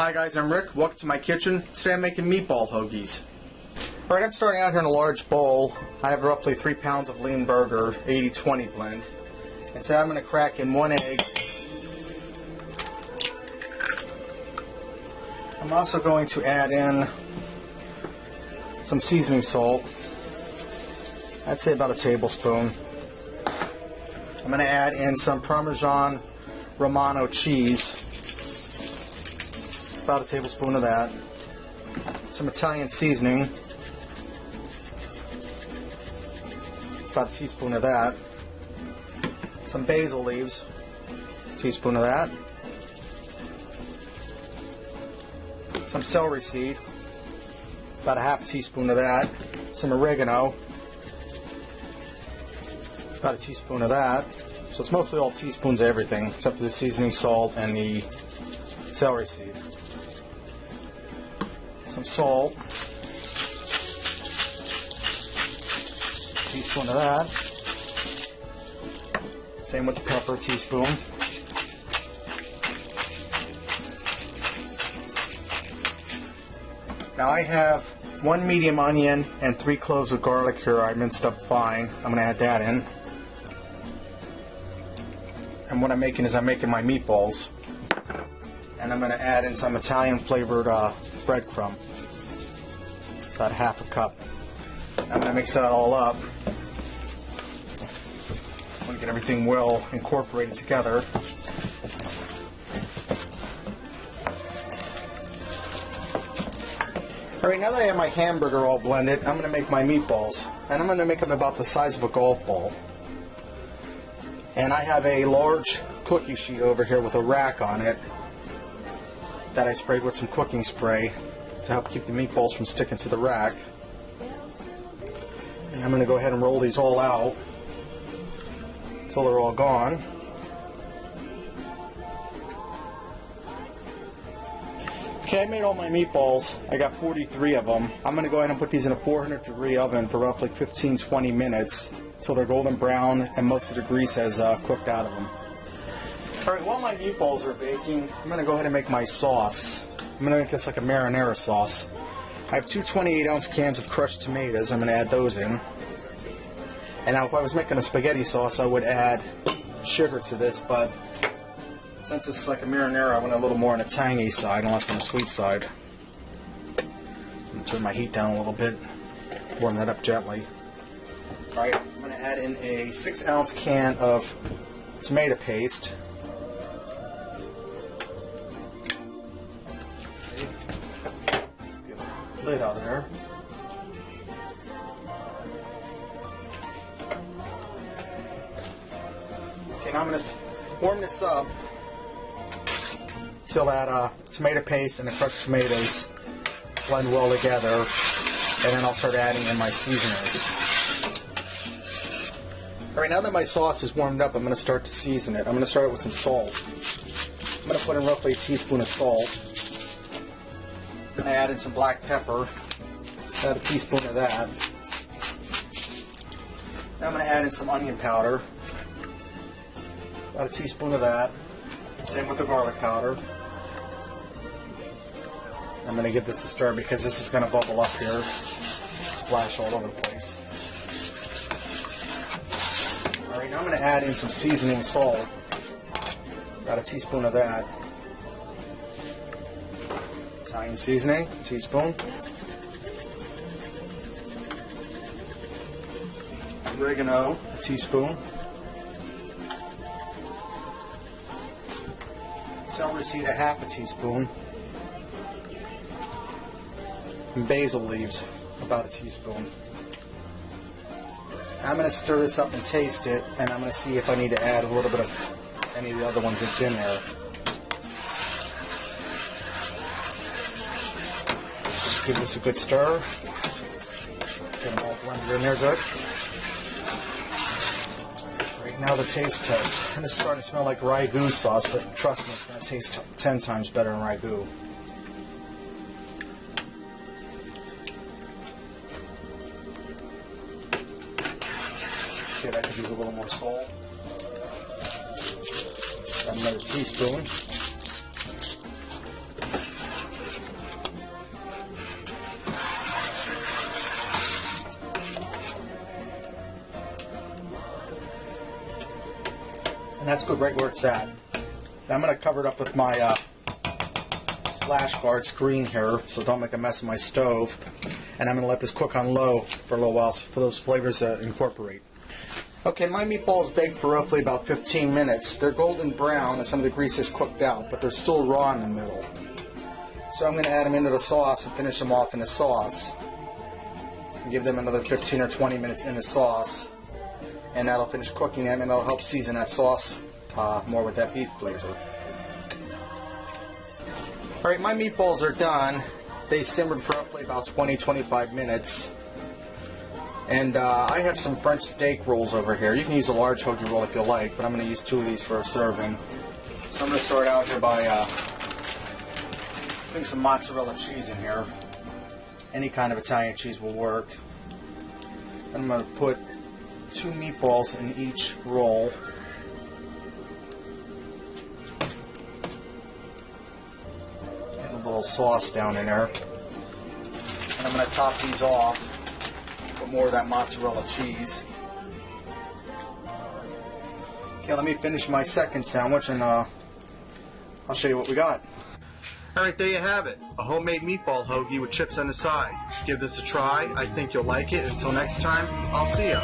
Hi guys, I'm Rick. Welcome to my kitchen. Today I'm making meatball hoagies. Alright, I'm starting out here in a large bowl. I have roughly 3 pounds of lean burger, 80-20 blend. And today I'm going to crack in 1 egg. I'm also going to add in some seasoning salt. I'd say about a tablespoon. I'm going to add in some Parmesan Romano cheese. About a tablespoon of that. Some Italian seasoning. About a teaspoon of that. Some basil leaves. A teaspoon of that. Some celery seed. About a half teaspoon of that. Some oregano. About a teaspoon of that. So it's mostly all teaspoons of everything except for the seasoning salt and the celery seed. Some salt, teaspoon of that, same with the pepper, teaspoon. Now I have 1 medium onion and 3 cloves of garlic here I minced up fine. I'm going to add that in. And what I'm making is I'm making my meatballs. And I'm going to add in some Italian flavored breadcrumb. About half a cup. I'm going to mix that all up. I'm going to get everything well incorporated together. Alright, now that I have my hamburger all blended, I'm going to make my meatballs. And I'm going to make them about the size of a golf ball. And I have a large cookie sheet over here with a rack on it that I sprayed with some cooking spray to help keep the meatballs from sticking to the rack. And I'm going to go ahead and roll these all out until they're all gone. Okay, I made all my meatballs. I got 43 of them. I'm going to go ahead and put these in a 400-degree oven for roughly 15-20 minutes until they're golden brown and most of the grease has cooked out of them. Alright, while my meatballs are baking, I'm going to go ahead and make my sauce. I'm going to make this like a marinara sauce. I have 2 28-ounce cans of crushed tomatoes. I'm going to add those in. And now if I was making a spaghetti sauce, I would add sugar to this, but since it's like a marinara, I want a little more on the tangy side, unless on the sweet side. I'm going to turn my heat down a little bit, warm that up gently. Alright, I'm going to add in a 6-ounce can of tomato paste. Lid out of there. Okay, now I'm going to warm this up till that tomato paste and the crushed tomatoes blend well together, and then I'll start adding in my seasonings. Alright, now that my sauce is warmed up, I'm going to start to season it. I'm going to start with some salt. I'm going to put in roughly a teaspoon of salt. I add in some black pepper, add a teaspoon of that. Now I'm going to add in some onion powder, about a teaspoon of that. Same with the garlic powder. I'm going to give this a stir because this is going to bubble up here, splash all over the place. Alright, now I'm going to add in some seasoning salt, about a teaspoon of that. Italian seasoning, a teaspoon. Oregano, a teaspoon. Celery seed, a half a teaspoon. And basil leaves, about a teaspoon. I'm going to stir this up and taste it, and I'm going to see if I need to add a little bit of any of the other ones that's in there. Give this a good stir. Get them all blended in there good. Right now the taste test. And this is starting to smell like ragu sauce, but trust me, it's going to taste 10 times better than ragu. Okay, I could use a little more salt. Add another teaspoon. that's good right where it's at. Now I'm going to cover it up with my splash guard screen here, so don't make a mess of my stove. And I'm going to let this cook on low for a little while for those flavors to incorporate. Okay, my meatballs baked for roughly about 15 minutes. They're golden brown and some of the grease is cooked out, but they're still raw in the middle. So I'm going to add them into the sauce and finish them off in the sauce. And give them another 15 or 20 minutes in the sauce. And that'll finish cooking them, and it'll help season that sauce more with that beef flavor. Alright, my meatballs are done. They simmered for roughly about 20-25 minutes. And I have some French steak rolls over here. You can use a large hoagie roll if you like, but I'm going to use 2 of these for a serving. So I'm going to start out here by putting some mozzarella cheese in here. Any kind of Italian cheese will work. I'm going to put 2 meatballs in each roll. Get a little sauce down in there. And I'm going to top these off. More of that mozzarella cheese. Okay, let me finish my second sandwich and I'll show you what we got. Alright, there you have it. A homemade meatball hoagie with chips on the side. Give this a try. I think you'll like it. Until next time, I'll see ya.